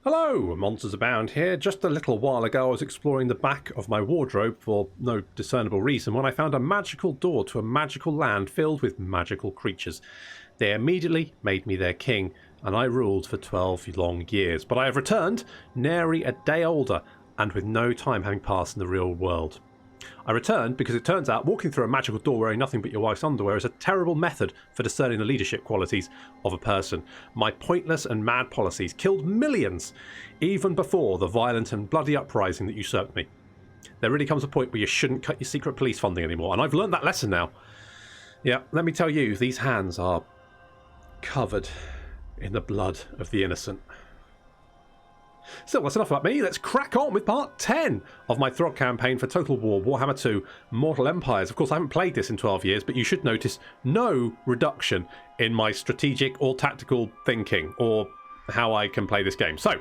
Hello, MonstersAbound here. Just a little while ago I was exploring the back of my wardrobe for no discernible reason when I found a magical door to a magical land filled with magical creatures. They immediately made me their king, and I ruled for 12 long years. But I have returned, nary a day older, and with no time having passed in the real world. I returned because it turns out walking through a magical door wearing nothing but your wife's underwear is a terrible method for discerning the leadership qualities of a person. My pointless and mad policies killed millions, even before the violent and bloody uprising that usurped me. There really comes a point where you shouldn't cut your secret police funding anymore, and I've learned that lesson now. Yeah, let me tell you, these hands are covered in the blood of the innocent. Still, that's enough about me. Let's crack on with part 10 of my Throgg campaign for Total War Warhammer 2 Mortal Empires. Of course, I haven't played this in 12 years, but you should notice no reduction in my strategic or tactical thinking or how I can play this game. So,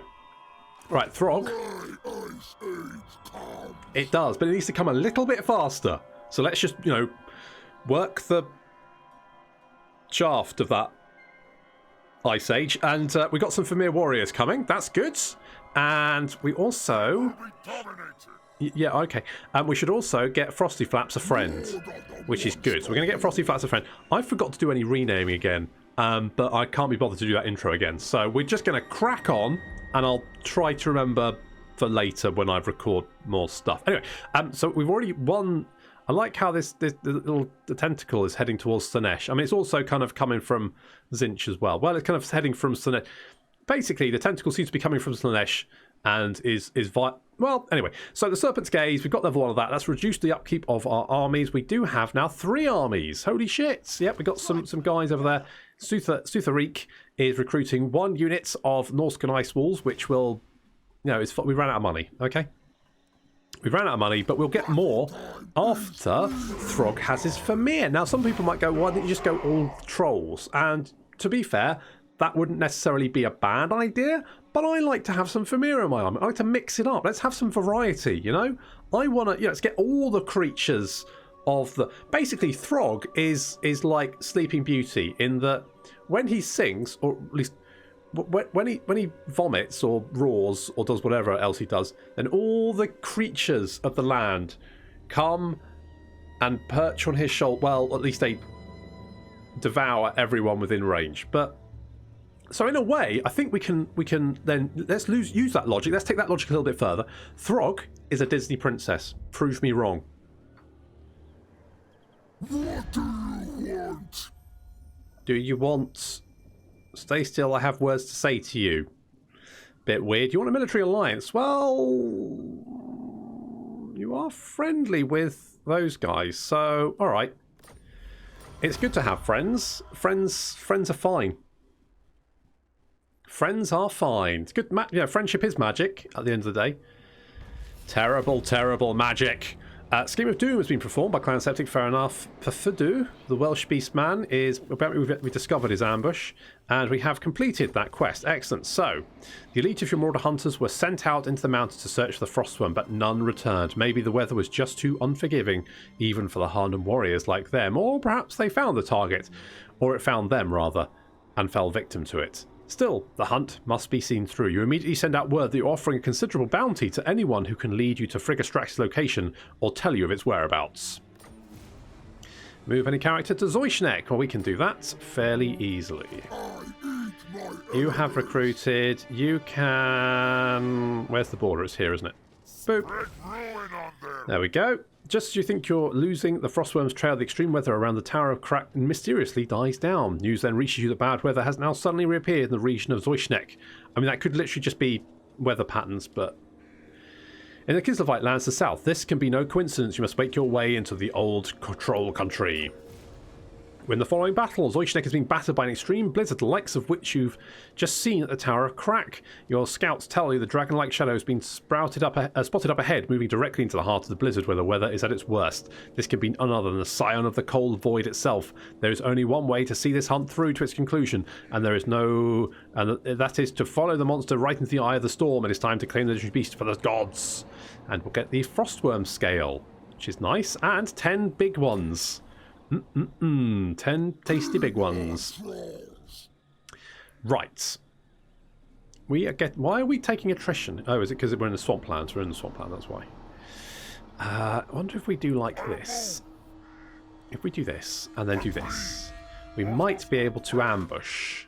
right, Throgg. It does, but it needs to come a little bit faster. So let's just, work the shaft of that Ice Age. And we got some Familiar Warriors coming. That's good. And we also... Yeah, okay. And we should also get Frosty Flaps a friend, which is good. So we're going to get Frosty Flaps a friend. I forgot to do any renaming again, but I can't be bothered to do that intro again. So we're just going to crack on, and I'll try to remember for later when I record more stuff. Anyway, so we've already won... I like how the tentacle is heading towards Slaanesh. I mean, it's also kind of coming from Tzeentch as well. Well, it's kind of heading from Slaanesh. Basically, the tentacle seems to be coming from Slaanesh and is well, anyway. So the Serpent's Gaze, we've got level 1 of that. That's reduced the upkeep of our armies. We do have now 3 armies. Holy shit. Yep, we've got some guys over there. Sutharik is recruiting 1 unit of Norscan Ice Walls, which will, we ran out of money, okay? We ran out of money, but we'll get more after Throgg has his Vermeer. Now, some people might go, why didn't you just go all trolls? And to be fair, that wouldn't necessarily be a bad idea, but I like to have some Vermeer in my army. I like to mix it up. Let's have some variety, I want to, let's get all the creatures of the... Basically, Throgg is like Sleeping Beauty in that when he sings, or at least... When he vomits or roars or does whatever else he does, then all the creatures of the land come and perch on his shoulder. Well, at least they devour everyone within range. But so in a way, I think we can then use that logic. Let's take that logic a little bit further. Throgg is a Disney princess. Prove me wrong. What do you want? Do you want... Stay still, I have words to say to you. Bit weird. You want a military alliance? Well, you are friendly with those guys, so alright. It's good to have friends. Friends are fine. Friends are fine. It's good. Friendship is magic at the end of the day. Terrible, terrible magic. Scheme of Doom has been performed by Clan Septic, fair enough. Perfidu, the Welsh beast man, we discovered his ambush, and we have completed that quest. Excellent. So, the elite of your Marauder hunters were sent out into the mountains to search for the Frostworm, but none returned. Maybe the weather was just too unforgiving, even for the hardened warriors like them, or perhaps they found the target, or it found them, rather, and fell victim to it. Still, the hunt must be seen through. You immediately send out word that you're offering a considerable bounty to anyone who can lead you to Frigastrax's location or tell you of its whereabouts. Move any character to Zoishnek. Well, we can do that fairly easily. You have recruited. You can... Where's the border? It's here, isn't it? Boop. There we go. Just as you think you're losing, the Frostworm's trail, the extreme weather around the Tower of Crack mysteriously dies down. News then reaches you that bad weather has now suddenly reappeared in the region of Zoishnek. I mean, that could literally just be weather patterns, but... In the Kislevite lands to the south, this can be no coincidence. You must make your way into the old troll country. In the following battle, Zoishnek has been battered by an extreme blizzard, the likes of which you've just seen at the Tower of Crack. Your scouts tell you the dragon-like shadow has been spotted up ahead, moving directly into the heart of the blizzard where the weather is at its worst. This can be none other than the scion of the cold void itself. There is only one way to see this hunt through to its conclusion, and that is to follow the monster right into the eye of the storm. It is time to claim the legendary beast for the gods. And we'll get the Frostworm scale, which is nice, and 10 big ones. 10 tasty big ones. Right. Why are we taking attrition? Oh, is it because we're in the swamplands? We're in the swampland, that's why. I wonder if we do like this. If we do this, and then do this, we might be able to ambush,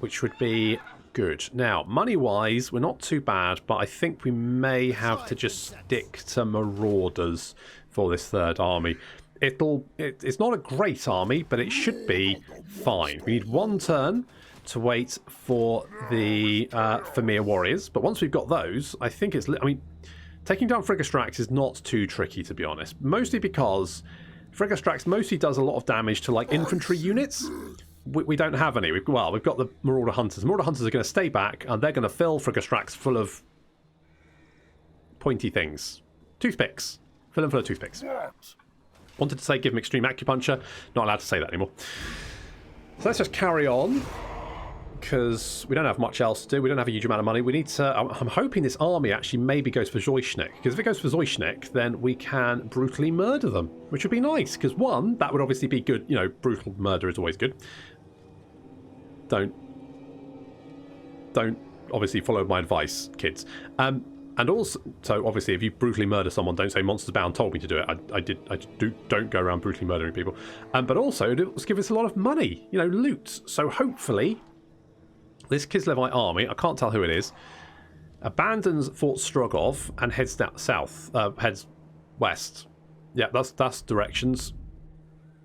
which would be good. Now, money-wise, we're not too bad, but I think we may have to just stick to marauders for this third army. It's not a great army, but it should be fine. We need one turn to wait for the Vermeer warriors, but once we've got those, I think it's... I mean, taking down Frigastrax is not too tricky, to be honest, mostly because Frigastrax mostly does a lot of damage to, like, infantry units. We don't have any. We've got the Marauder Hunters. Marauder Hunters are going to stay back, and they're going to fill Frigastrax full of pointy things. Toothpicks. Fill them full of toothpicks. Wanted to say give them Extreme Acupuncture. Not allowed to say that anymore. So let's just carry on, because we don't have much else to do. We don't have a huge amount of money. We need to... I'm hoping this army actually maybe goes for Zoyschnik, because if it goes for Zoyschnik, then we can brutally murder them, which would be nice, because one, that would obviously be good. You know, brutal murder is always good. Don't obviously follow my advice, kids. And also, so obviously, if you brutally murder someone, don't say MonstersAbound told me to do it. Don't go around brutally murdering people. But also, it'll give us a lot of money, you know, loot. So hopefully, this Kislevite army, I can't tell who it is, abandons Fort Strogov and heads south, heads west. Yeah, that's directions.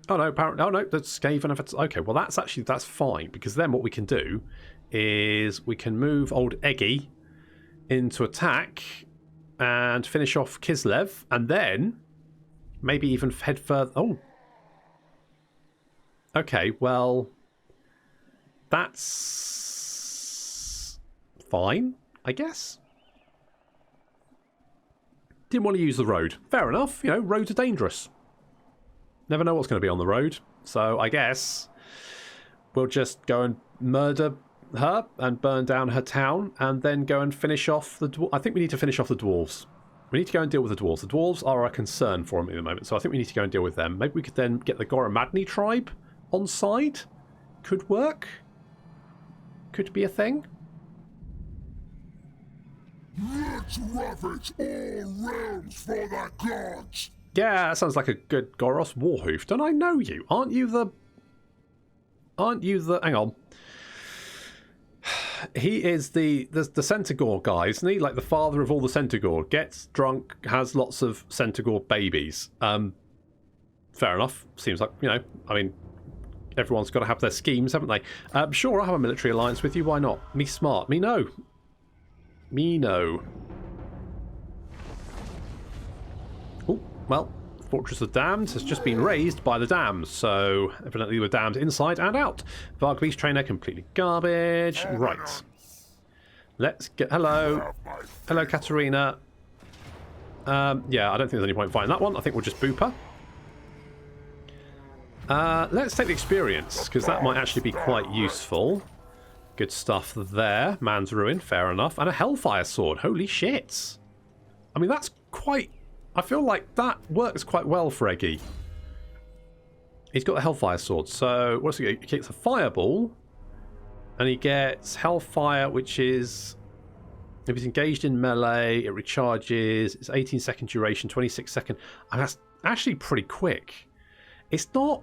Oh no, apparently, oh no, that's Skaven. Okay, well that's fine, because then what we can do is we can move old Eggy into attack and finish off Kislev, and then maybe even head further. Oh, okay, well that's fine, I guess. Didn't want to use the road. Fair enough, you know, roads are dangerous. Never know what's going to be on the road. So I guess we'll just go and murder her and burn down her town, and then go and finish off the... I think we need to finish off the dwarves. We need to go and deal with the dwarves. The dwarves are a concern for me at the moment, so I think we need to go and deal with them. Maybe we could then get the Goromadni tribe on side. Could work. Could be a thing. Let's ravage all realms for the gods. Yeah, that sounds like a good Goros Warhoof. Don't I know you? Aren't you the... Hang on. He is the Centaur guy, isn't he? Like the father of all the Centaur. Gets drunk, has lots of Centaur babies. Fair enough. Seems like, you know, I mean, everyone's got to have their schemes, haven't they? Sure, I'll have a military alliance with you. Why not? Me smart. Me no. Me no. Oh, well, Fortress of Damned has just been raised by the dams, so evidently we're damned inside and out. Varg Beast Trainer, completely garbage. Right. Let's get... Hello. Hello, Katerina. Yeah, I don't think there's any point in fighting that one. I think we'll just boop her. Let's take the experience, because that might actually be quite useful. Good stuff there. Man's Ruin, fair enough. And a Hellfire Sword. Holy shit. I mean, that's quite... I feel like that works quite well for Eggy. He's got the Hellfire Sword. So, what's he get? He gets a Fireball. And he gets Hellfire, which is... If he's engaged in melee, it recharges. It's 18-second duration, 26-second. And that's actually pretty quick. It's not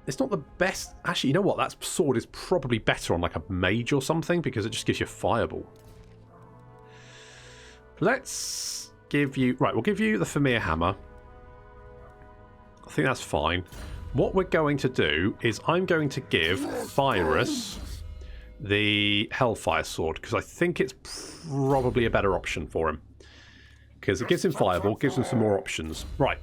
the best... Actually, you know what? That sword is probably better on like a mage or something, because it just gives you a Fireball. Let's... give you... Right, we'll give you the Vermeer Hammer. I think that's fine. What we're going to do is I'm going to give Virus the Hellfire Sword, because I think it's probably a better option for him. Because it gives him Fireball, gives him some more options. Right,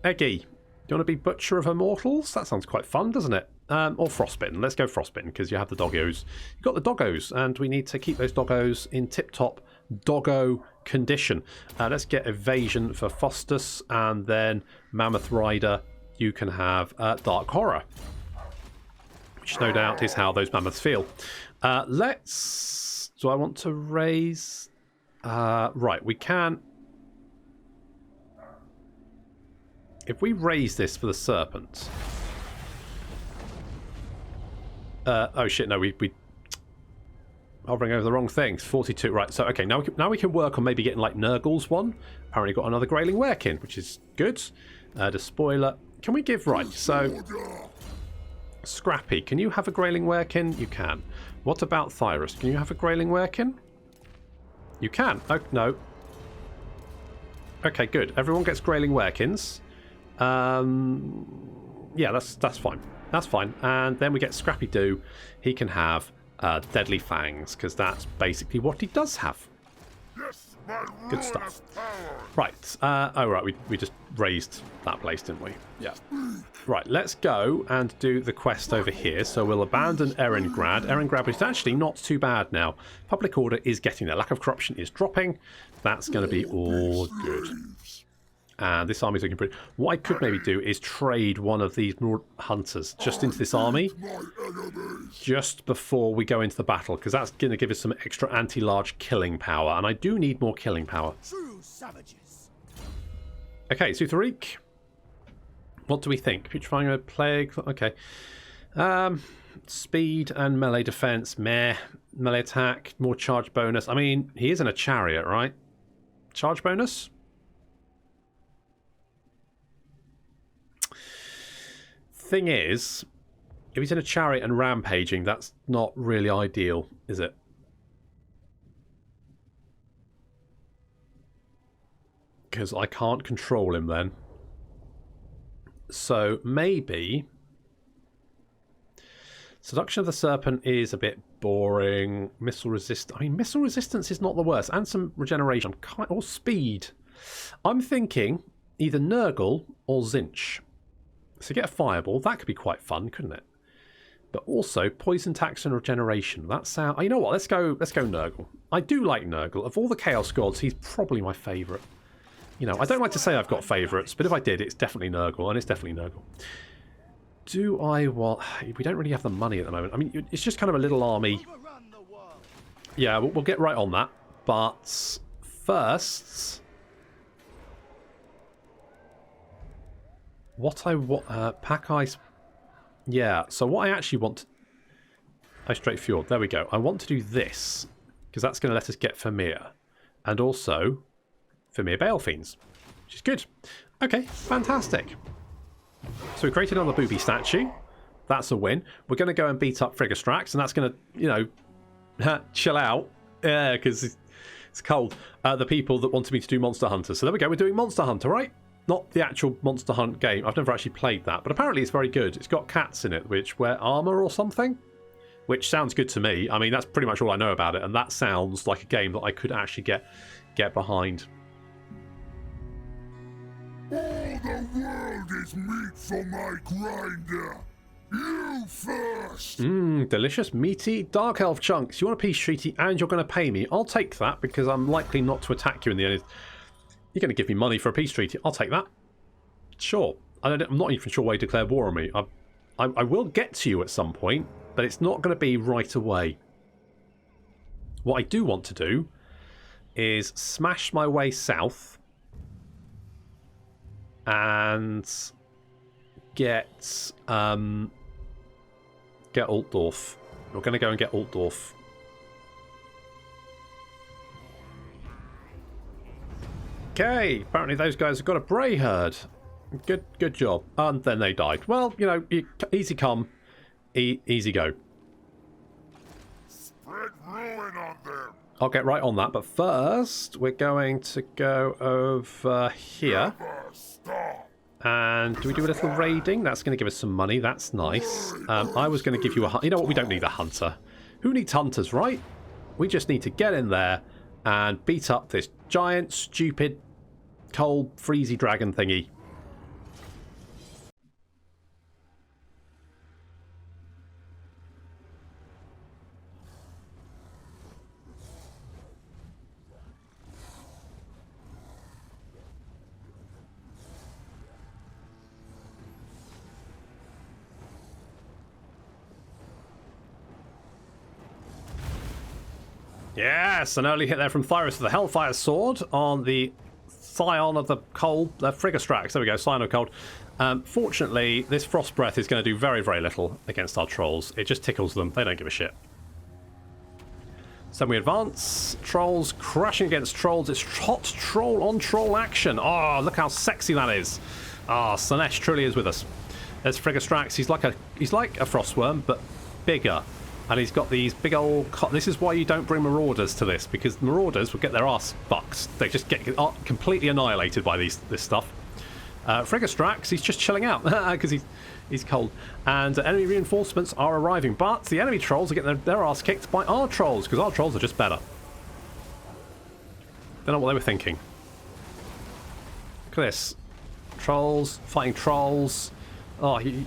Eggy, do you want to be Butcher of Immortals? That sounds quite fun, doesn't it? Or Frostbitten. Let's go Frostbitten, because you have the doggos. You've got the doggos, and we need to keep those doggos in tip-top doggo condition. Let's get Evasion for Faustus, and then Mammoth Rider, you can have Dark Horror, which no doubt is how those mammoths feel. Let's... Do I want to raise... right, we can... If we raise this for the Serpent... oh shit, no, we hovering over the wrong things. 42. Right, so, okay, now we can work on maybe getting, like, Nurgle's one. Apparently got another Grayling Werekin, which is good. The spoiler. Can we give... Right, so... Scrappy, can you have a Grayling Werekin? You can. What about Thyrus? Can you have a Grayling Werekin? You can. Oh, no. Okay, good. Everyone gets Grayling Werekins. Yeah, that's fine. That's fine. And then we get Scrappy Doo. He can have Deadly Fangs, because that's basically what he does have. Good stuff. Right. Oh, right. We just raised that place, didn't we? Yeah. Right. Let's go and do the quest over here. So we'll abandon Eringrad. Eringrad is actually not too bad now. Public order is getting there. Lack of corruption is dropping. That's going to be all good. And this army's looking pretty... What I could maybe do is trade one of these hunters just into this army just before we go into the battle, because that's going to give us some extra anti-large killing power, and I do need more killing power. Okay, Zutharik. What do we think? Putrefying Plague. Okay. Speed and melee defense. Meh. Melee attack. More charge bonus. I mean, he is in a chariot, right? Charge bonus? Thing is, if he's in a chariot and rampaging, that's not really ideal, is it? Because I can't control him then. So maybe Seduction of the Serpent is a bit boring. Missile resist. I mean, missile resistance is not the worst, and some regeneration or speed. I'm thinking either Nurgle or Zinch. So get a fireball, that could be quite fun, couldn't it? But also poison tax and regeneration. That sound. Oh, you know what? Let's go Nurgle. I do like Nurgle. Of all the Chaos Gods, he's probably my favourite. You know, I don't like to say I've got favourites, but if I did, it's definitely Nurgle, and it's definitely Nurgle. Do I want... We don't really have the money at the moment. I mean, it's just kind of a little army. Yeah, we'll get right on that. But first... What I want... pack ice... Yeah, so what I actually want... Ice Straight Fjord, there we go. I want to do this, because that's going to let us get Vermeer. And also... Vermeer Balefiends, which is good. Okay, fantastic. So we created another booby statue. That's a win. We're going to go and beat up Frigastrax, and that's going to, you know, chill out. Yeah, because it's cold. The people that wanted me to do Monster Hunter. So there we go. We're doing Monster Hunter, right? Not the actual Monster Hunt game. I've never actually played that, but apparently it's very good. It's got cats in it which wear armor or something, which sounds good to me. I mean, that's pretty much all I know about it, and that sounds like a game that I could actually get behind. All the world is meat for my grinder. You first. Delicious, meaty dark elf chunks. You want a peace treaty and you're going to pay me. I'll take that because I'm likely not to attack you in the end. You're going to give me money for a peace treaty. I'll take that. Sure. I'm not even sure why you declared war on me. I will get to you at some point, but it's not going to be right away. What I do want to do is smash my way south and get Altdorf. We're going to go and get Altdorf. Okay, apparently those guys have got a Bray herd. Good job. And then they died. Well, you know, easy come, easy go. Spread ruin on them. I'll get right on that, but first we're going to go over here. And do we do a little raiding? That's going to give us some money. That's nice. I was going to give you a... You know what? We don't need a hunter. Who needs hunters, right? We just need to get in there and beat up this giant, stupid, cold, freezy dragon thingy. Yes, an early hit there from Thyrus with the Hellfire Sword on the Scion of the Cold, Frigastrax. There we go, Scion of Cold. Fortunately, this Frost Breath is going to do very, very little against our trolls. It just tickles them. They don't give a shit. So we advance. Trolls crashing against trolls. It's hot troll on troll action. Oh, look how sexy that is. Ah, Slanesh truly is with us. There's Frigastrax. He's like a frostworm, but bigger. And he's got these big old... This is why you don't bring Marauders to this, because Marauders will get their ass fucked. They just get completely annihilated by this stuff. Frigastrax, he's just chilling out because he's cold. And enemy reinforcements are arriving, but the enemy trolls are getting their ass kicked by our trolls, because our trolls are just better. Don't know what they were thinking. Look at this. Trolls fighting trolls. Oh, you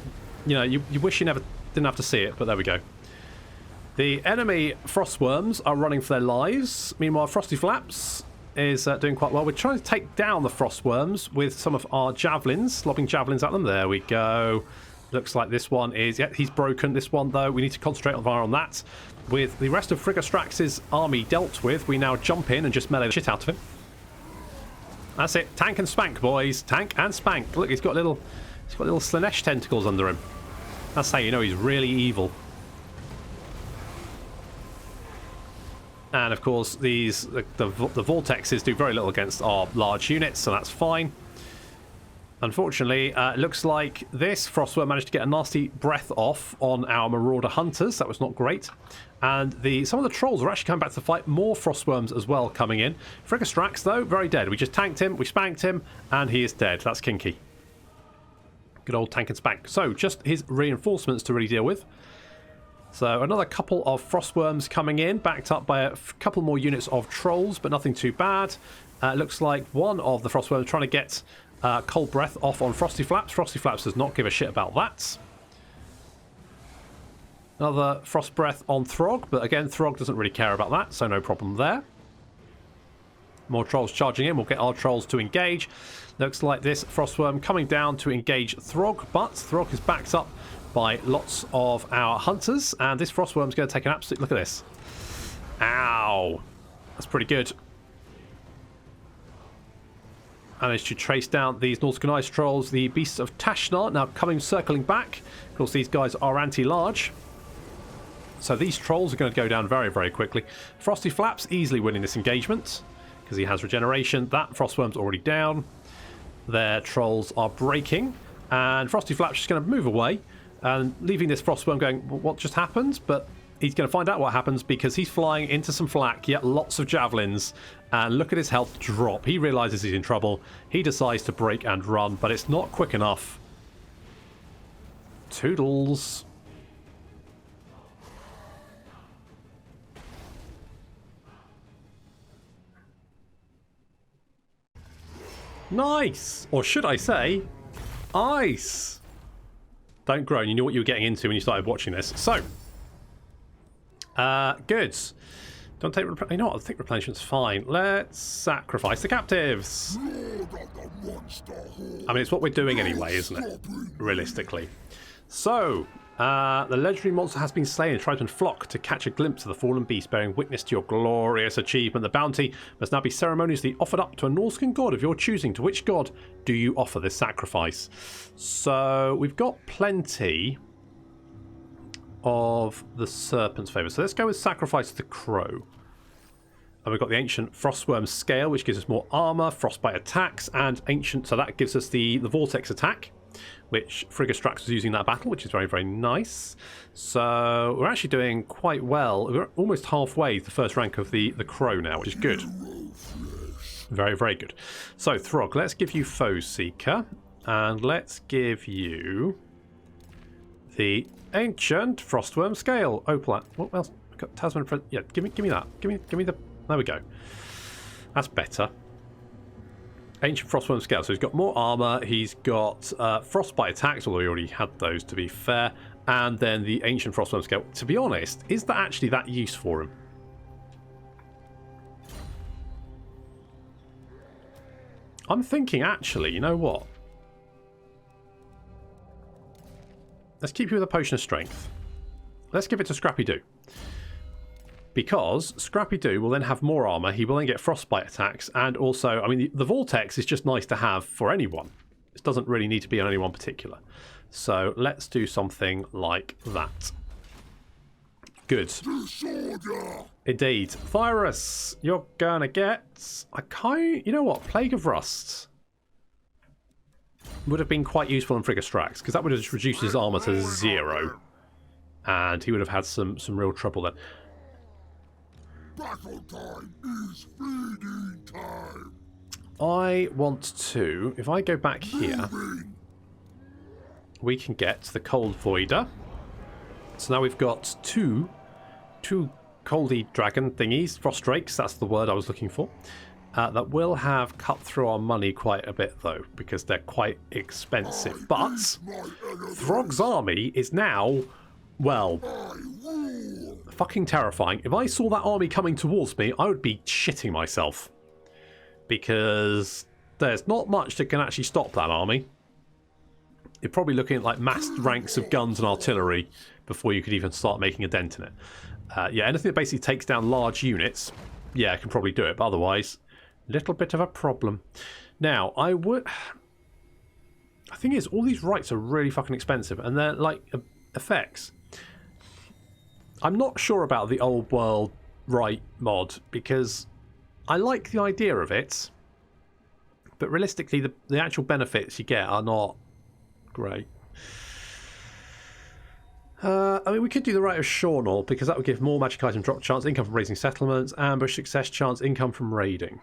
wish you never didn't have to see it, but there we go. The enemy frostworms are running for their lives. Meanwhile, Frosty Flaps is doing quite well. We're trying to take down the frostworms with some of our javelins, lobbing javelins at them. There we go. Looks like this one is... Yeah, he's broken. This one, though, we need to concentrate on that. With the rest of Frigastrax's army dealt with, we now jump in and just melee the shit out of him. That's it. Tank and spank, boys. Tank and spank. Look, he's got little Slanesh tentacles under him. That's how you know he's really evil. And of course, the vortexes do very little against our large units, so that's fine. Unfortunately, it looks like this frostworm managed to get a nasty breath off on our marauder hunters. That was not great. And some of the trolls are actually coming back to the fight. More frostworms as well coming in. Frigastrax, though, very dead. We just tanked him, we spanked him, and he is dead. That's kinky. Good old tank and spank. So, just his reinforcements to really deal with. So another couple of frostworms coming in, backed up by a couple more units of trolls, but nothing too bad. Looks like one of the frostworms trying to get cold breath off on Frosty Flaps. Frosty Flaps does not give a shit about that. Another frost breath on Throgg, but again, Throgg doesn't really care about that, so no problem there. More trolls charging in. We'll get our trolls to engage. Looks like this frostworm coming down to engage Throgg, but Throgg is backed up by lots of our hunters, and this frostworm's going to take an absolute look at this. Ow, that's pretty good. Managed to trace down these Nautical Ice Trolls, the Beasts of Tashnar, now circling back. Of course, these guys are anti-large, so these trolls are going to go down very, very quickly. Frosty Flaps easily winning this engagement because he has regeneration. That frostworm's already down. Their trolls are breaking, and Frosty Flaps just going to move away and leaving this frostworm going, what just happened? But he's going to find out what happens because he's flying into some flak, yet lots of javelins, and look at his health drop. He realizes he's in trouble. He decides to break and run, but it's not quick enough. Toodles. Nice! Or should I say, ice! Don't groan, you knew what you were getting into when you started watching this. So, goods. Don't take... You know what, I think replenishment's fine. Let's sacrifice the captives. I mean, it's what we're doing anyway, isn't it? Realistically. So, the legendary monster has been slain. Tribesmen flock to catch a glimpse of the fallen beast, bearing witness to your glorious achievement. The bounty must now be ceremoniously offered up to a Norscan god of your choosing. To which god do you offer this sacrifice? So we've got plenty of the serpent's favour. So let's go with sacrifice the crow. And we've got the ancient frostworm scale, which gives us more armour, frostbite attacks, and ancient. So that gives us the vortex attack, which Frigastrax was using in that battle, which is very, very nice. So we're actually doing quite well. We're almost halfway the first rank of the crow now, which is good. Very, very good. So, Throgg, let's give you Foe Seeker, and let's give you the ancient frostworm scale. Opal. What else? Tasman. Yeah, give me that. Give me the. There we go. That's better. Ancient frostworm scale. So he's got more armor. He's got frostbite attacks, although he already had those, to be fair. And then the ancient frostworm scale. To be honest, is that actually that use for him? I'm thinking, actually, you know what? Let's keep you with a potion of strength. Let's give it to Scrappy-Doo. Because Scrappy-Doo will then have more armor. He will then get frostbite attacks. And also, I mean, the vortex is just nice to have for anyone. It doesn't really need to be on anyone particular. So let's do something like that. Good. Disorder. Indeed. Virus, you're gonna get... You know what? Plague of Rust would have been quite useful in Frigga Strax, because that would have just reduced his armor to 0. And he would have had some real trouble then. Battle time is feeding time. I want to... If I go back here, we can get the Cold Voider. So now we've got two Coldy Dragon thingies, Frost Drakes, that's the word I was looking for. That will have cut through our money quite a bit, though, because they're quite expensive. But Throgg's army is now, well, fucking terrifying. If I saw that army coming towards me, I would be shitting myself. Because there's not much that can actually stop that army. You're probably looking at like massed ranks of guns and artillery before you could even start making a dent in it. Yeah, anything that basically takes down large units, yeah, can probably do it, but otherwise, little bit of a problem. Now, the thing is, all these rights are really fucking expensive, and they're like effects. I'm not sure about the old world right mod, because I like the idea of it, but realistically, the actual benefits you get are not great. I mean, we could do the Rite of Shawnall, because that would give more magic item drop chance, income from raising settlements, ambush success chance, income from raiding.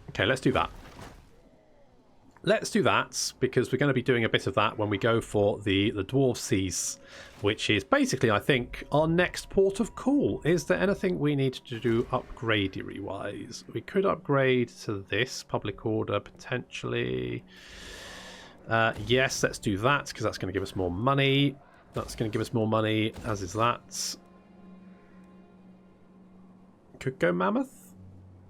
Okay, let's do that. Let's do that, because we're going to be doing a bit of that when we go for the Dwarf Seas, which is basically, I think, our next port of call. Is there anything we need to do upgradery-wise? We could upgrade to this, public order, potentially. Yes, let's do that, because that's going to give us more money. That's going to give us more money, as is that. Could go Mammoth.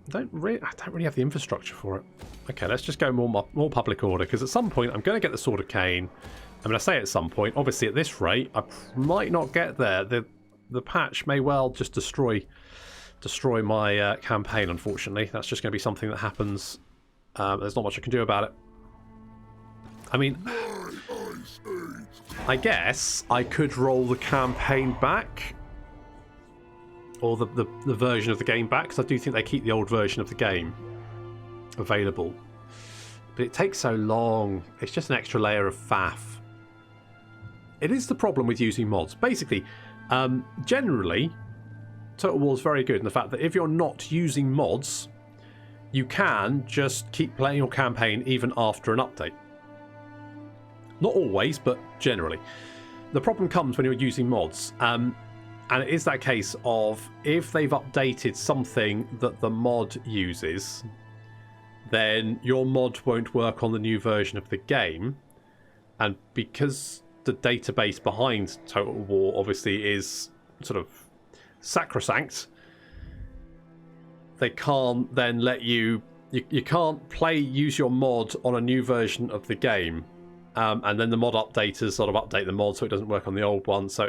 I don't really have the infrastructure for it. Okay, let's just go more public order, because at some point I'm going to get the Sword of Cain. I mean, I say at some point. Obviously, at this rate, I might not get there. The patch may well just destroy my campaign. Unfortunately, that's just going to be something that happens. There's not much I can do about it. I mean, I guess I could roll the campaign back, or the version of the game back, because I do think they keep the old version of the game available. But it takes so long. It's just an extra layer of faff. It is the problem with using mods. Basically, generally, Total War is very good in the fact that if you're not using mods, you can just keep playing your campaign even after an update. Not always, but generally. The problem comes when you're using mods. And it is that case of if they've updated something that the mod uses, then your mod won't work on the new version of the game. And because the database behind Total War obviously is sort of sacrosanct, they can't then let you can't use your mod on a new version of the game. And then the mod updaters sort of update the mod so it doesn't work on the old one. So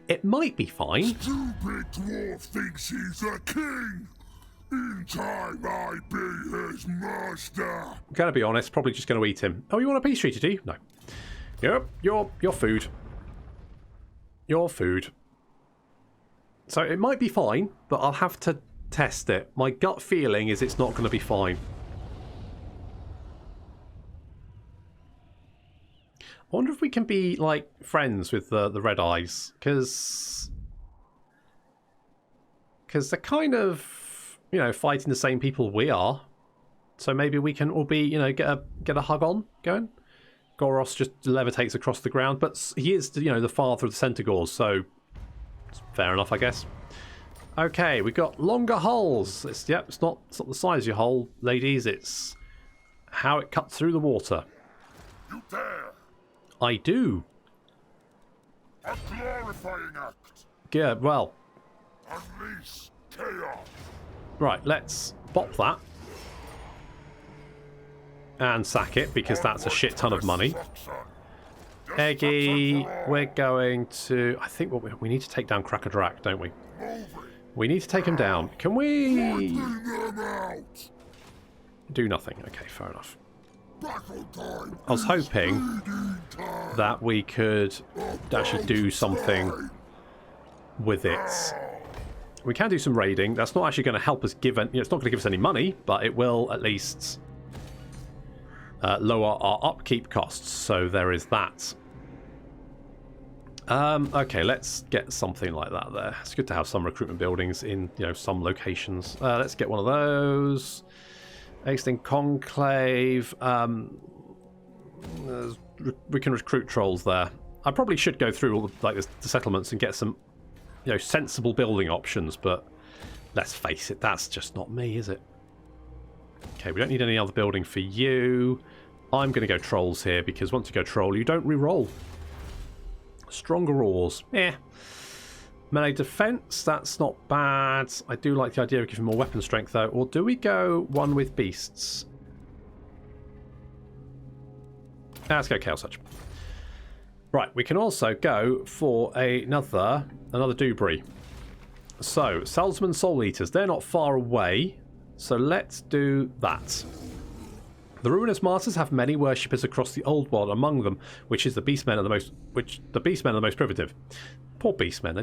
it might be fine. Stupid dwarf thinks he's a king. In time, I be his master. I'm going to be honest, probably just going to eat him. Oh, you want a peace treaty, do you? No. Yep, your food. Your food. So it might be fine, but I'll have to test it. My gut feeling is it's not going to be fine. I wonder if we can be, like, friends with the Red Eyes, because they're kind of, you know, fighting the same people we are. So maybe we can all be, you know, get a hug on going. Goros just levitates across the ground, but he is, you know, the father of the Centaurs, so it's fair enough, I guess. Okay, we've got longer hulls. It's not the size of your hull, ladies. It's how it cuts through the water. You dare! I do. A glorifying act. Yeah, well. Unleash chaos. Right, let's bop that. And sack it, because that's a shit ton of money. Eggy, we're going to... I think what we need to take down Cracker Drac, don't we? We need to take him down. Can we... do nothing. Okay, fair enough. I was hoping that we could actually do something with it. We can do some raiding. That's not actually going to help us give... it's not going to give us any money, but it will at least lower our upkeep costs. So there is that. Okay, let's get something like that there. It's good to have some recruitment buildings in, some locations. Let's get one of those. Extinct Conclave. We can recruit trolls there. I probably should go through all the settlements and get some, sensible building options, but let's face it, that's just not me, is it? Okay, we don't need any other building for you. I'm going to go trolls here because once you go troll, you don't re-roll. Stronger ores. Melee defense, that's not bad. I do like the idea of giving more weapon strength, though. Or do we go one with beasts? Let's go Chaos Touch. Right, we can also go for another doobree. So, Salesman Soul Eaters, they're not far away. So let's do that. The Ruinous Martyrs have many worshippers across the old world among them, the beastmen are the most primitive. Poor beastmen,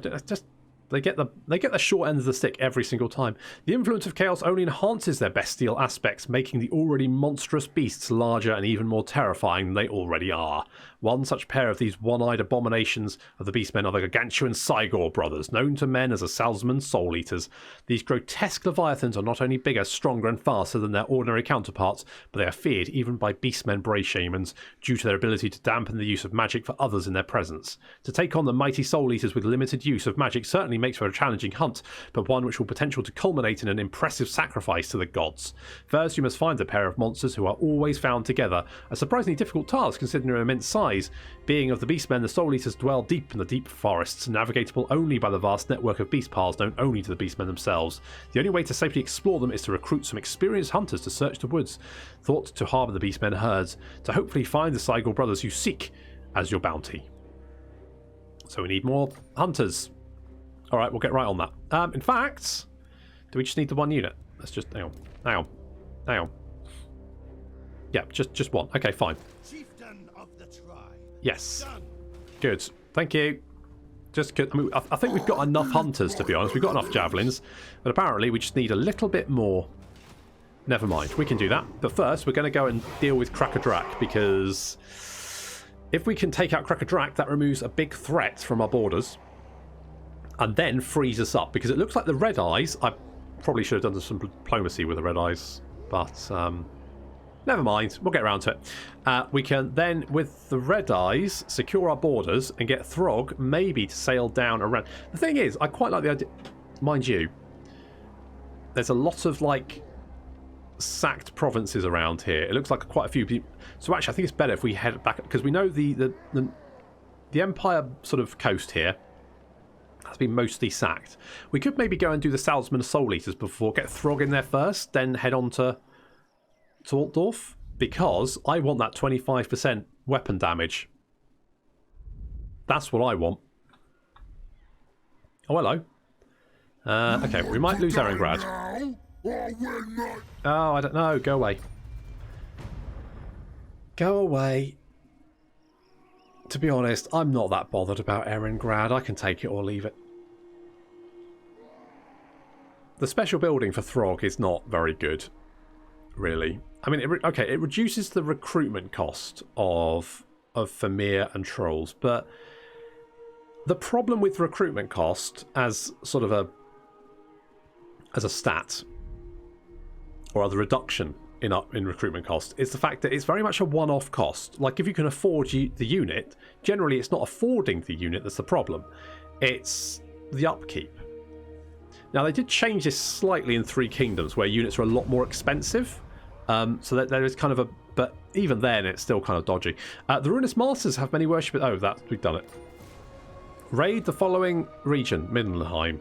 they get the short end of the stick every single time. The influence of chaos only enhances their bestial aspects, making the already monstrous beasts larger and even more terrifying than they already are. One such pair of these one-eyed abominations of the beastmen are the gargantuan Cygor brothers, known to men as the Salesman Soul Eaters. These grotesque leviathans are not only bigger, stronger and faster than their ordinary counterparts, but they are feared even by beastmen brave shamans due to their ability to dampen the use of magic for others in their presence. To take on the mighty Soul Eaters with limited use of magic certainly makes for a challenging hunt, but one which will potential to culminate in an impressive sacrifice to the gods. First, you must find a pair of monsters who are always found together, a surprisingly difficult task considering their immense size. Being of the beastmen, the Soul Eaters dwell deep in the deep forests, navigatable only by the vast network of beast paths known only to the beastmen themselves. The only way to safely explore them is to recruit some experienced hunters to search the woods, thought to harbour the beastmen herds, to hopefully find the Cygor brothers you seek as your bounty. So we need more hunters. Alright, we'll get right on that. In fact, do we just need the one unit? Let's just... Hang on. Yeah, just one. Okay, fine. Chieftain of the tribe. Yes. Good. Thank you. Just good. I think we've got enough hunters, to be honest. We've got enough javelins. But apparently we just need a little bit more. Never mind. We can do that. But first, we're going to go and deal with Krakadrak, because if we can take out Krakadrak, that removes a big threat from our borders. And then frees us up, because it looks like the Red Eyes... I probably should have done some diplomacy with the Red Eyes, but never mind, we'll get around to it. We can then, with the Red Eyes, secure our borders and get Throgg maybe to sail down around. The thing is, I quite like the idea... Mind you, there's a lot of, sacked provinces around here. It looks like quite a few people... So actually, I think it's better if we head back, because we know the Empire sort of coast here has been mostly sacked. We could maybe go and do the Salesman Soul Eaters before, get Throgg in there first, then head on to Altdorf, because I want that 25% weapon damage. That's what I want. Oh, hello. Okay, we might lose Erengrad. Oh, I don't know. Go away. Go away. To be honest, I'm not that bothered about Erengrad. I can take it or leave it. The special building for Throgg is not very good, really. I mean, it reduces the recruitment cost of Vermeer and Trolls, but the problem with recruitment cost as sort of a stat, or the reduction in recruitment cost, is the fact that it's very much a one-off cost. Like, if you can afford the unit, generally it's not affording the unit that's the problem. It's the upkeep. Now, they did change this slightly in Three Kingdoms, where units are a lot more expensive. So that there is kind of a... But even then, it's still kind of dodgy. The Ruinous Masters have many worshippers... Oh, we've done it. Raid the following region, Middenheim.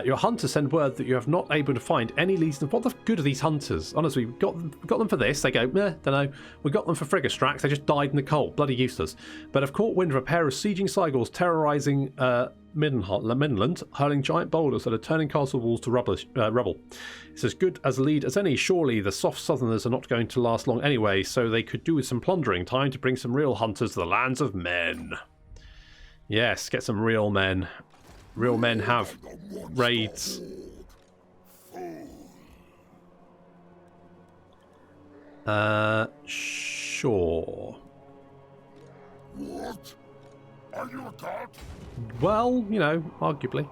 Your hunters send word that you have not able to find any leads. What the good are these hunters? Honestly, we got them for this. They go, meh, don't know. We got them for Frigastrax. They just died in the cold. Bloody useless. But have caught wind of a pair of sieging Cygors terrorising Midland, hurling giant boulders that are turning castle walls to rubble. It's as good as a lead as any. Surely the soft southerners are not going to last long anyway, so they could do with some plundering. Time to bring some real hunters to the lands of men. Yes, get some real men. Real men have raids. Sure. What? Are you a god? Well, you know, arguably.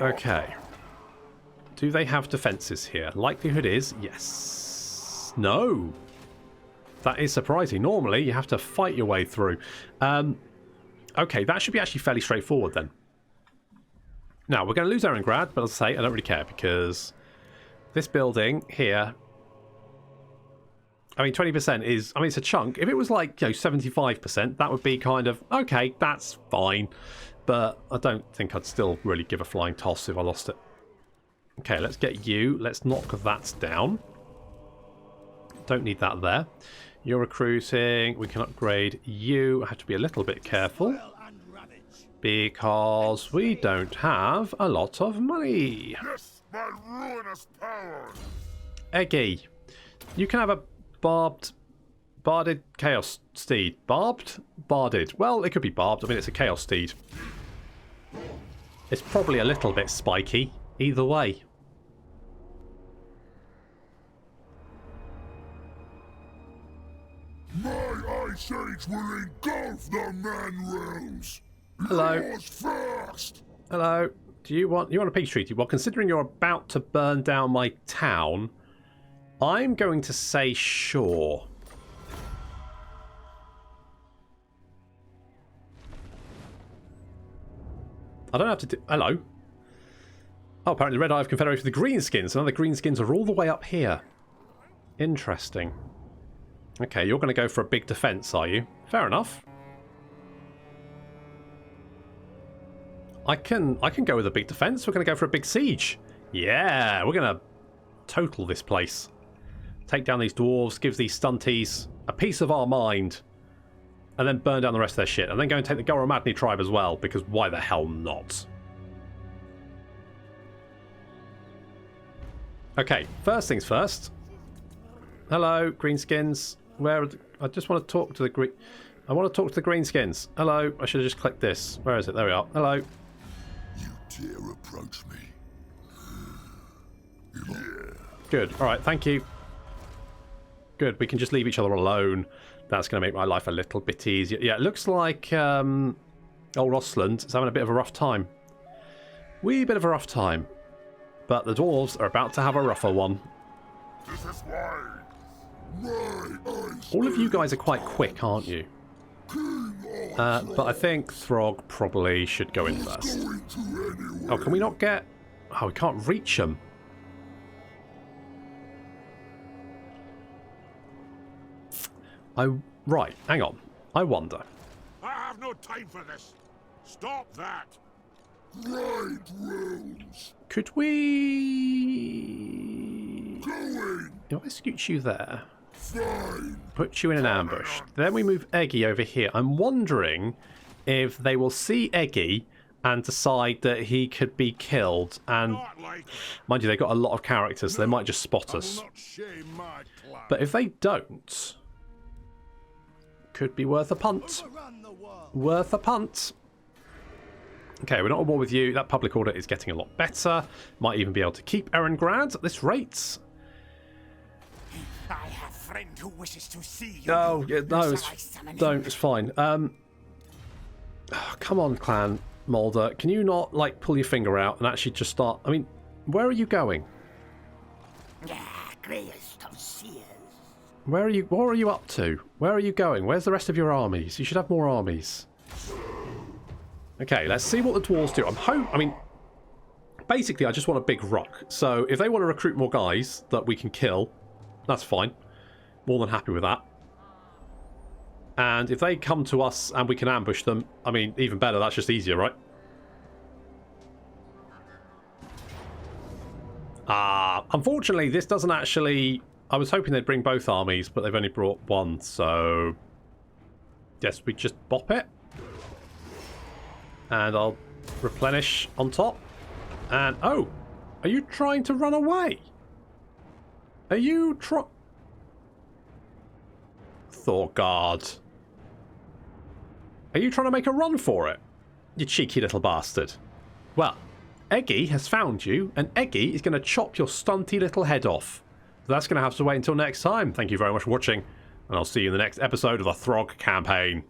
Okay. Do they have defences here? Likelihood is yes. No. That is surprising. Normally, you have to fight your way through. Okay, that should be actually fairly straightforward then. Now, we're going to lose Erengrad, but as I say, I don't really care because this building here, I mean, 20% is, I mean, it's a chunk. If it was like, you know, 75%, that would be kind of, okay, that's fine. But I don't think I'd still really give a flying toss if I lost it. Okay, let's get you. Let's knock that down. Don't need that there. You're recruiting. We can upgrade you. I have to be a little bit careful because we don't have a lot of money. Yes, my ruinous power. Eggy, you can have a barded chaos steed. Barbed? Barded. Well, it could be barbed. I mean, it's a chaos steed. It's probably a little bit spiky. Either way. My Ice Age will engulf the man realms. Hello. Yours first. Hello. Do you want a peace treaty? Well, considering you're about to burn down my town, I'm going to say sure. I don't have to do... Hello. Oh, apparently Red Eye have confederated with the Greenskins. Now the Greenskins are all the way up here. Interesting. Okay, you're going to go for a big defense, are you? Fair enough. I can go with a big defense. We're going to go for a big siege. Yeah, we're going to total this place. Take down these dwarves, give these stunties a piece of our mind, and then burn down the rest of their shit. And then go and take the Goromadni tribe as well, because why the hell not? Okay, first things first. Hello, Greenskins. I just want to talk to the green... I want to talk to the Greenskins. Hello. I should have just clicked this. Where is it? There we are. Hello. You dare approach me? Yeah. Good. All right. Thank you. Good. We can just leave each other alone. That's going to make my life a little bit easier. Yeah, it looks like old Osland is having a bit of a rough time. Wee bit of a rough time. But the dwarves are about to have a rougher one. This is why all of you guys are quite quick, aren't you? But I think Throgg probably should go in first. Oh, can we not get... Oh, we can't reach them. Right, hang on. I wonder. I have no time for this. Stop that. Right rules. Could we... If I scoot you there... Fine. Put you in an ambush. Then we move Eggy over here. I'm wondering if they will see Eggy and decide that he could be killed. And mind you, they've got a lot of characters, so they might just spot us. But if they don't, could be worth a punt. Worth a punt. Okay, we're not at war with you. That public order is getting a lot better. Might even be able to keep Erengrad at this rate. I have a friend who wishes to see you. No, yeah, no, it's fine. Oh, come on, Clan Mulder. Can you not, like, pull your finger out and actually just start... I mean, where are you going? Where are you... What are you up to? Where are you going? Where's the rest of your armies? You should have more armies. Okay, let's see what the dwarves do. I mean, basically, I just want a big rock. So if they want to recruit more guys that we can kill, that's fine. More than happy with that. And if they come to us and we can ambush them, I mean, even better, that's just easier, right? Unfortunately, this doesn't actually... I was hoping they'd bring both armies, but they've only brought one, so... Guess we just bop it. And I'll replenish on top. And, oh! Are you trying to run away? Are you Thorgard. Are you trying to make a run for it? You cheeky little bastard. Well, Eggy has found you, and Eggy is going to chop your stunty little head off. That's going to have to wait until next time. Thank you very much for watching, and I'll see you in the next episode of the Throgg Campaign.